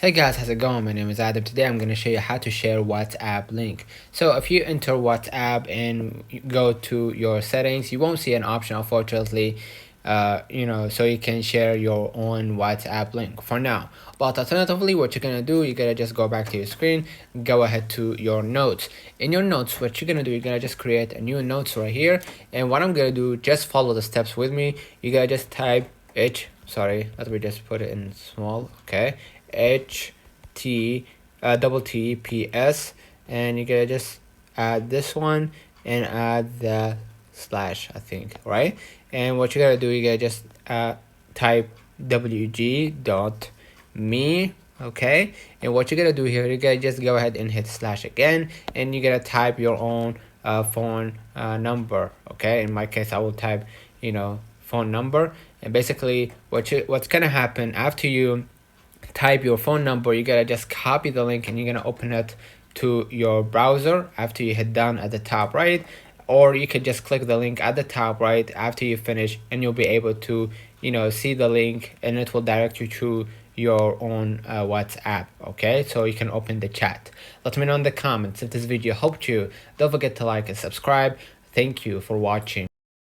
Hey guys, how's it going? My name is Adam. Today I'm going to show you how to share WhatsApp link. So if you enter WhatsApp and you go to your settings, you won't see an option, unfortunately, so you can share your own WhatsApp link for now. But alternatively, what you're going to do, you're going to just go back to your screen, go ahead to your notes. In your notes, what you're going to do, you're going to just create a new notes right here. And what I'm going to do, just follow the steps with me. You're going to just type let me just put it in small, okay, HTTPS, and you gotta just add this one and add the slash, I think, right? And what you gotta do, you gotta just type wg.me, okay? And what you gotta do here, you gotta just go ahead and hit slash again, and you gotta type your own phone number, okay? In my case, I will type phone number. And basically what's gonna happen after you type your phone number, you gotta just copy the link and you're gonna open it to your browser after you hit done at the top right, or you could just click the link at the top right after you finish, and you'll be able to see the link, and it will direct you to your own WhatsApp. Okay, so you can open the chat. Let me know in the comments if this video helped you. Don't forget to like and subscribe. Thank you for watching.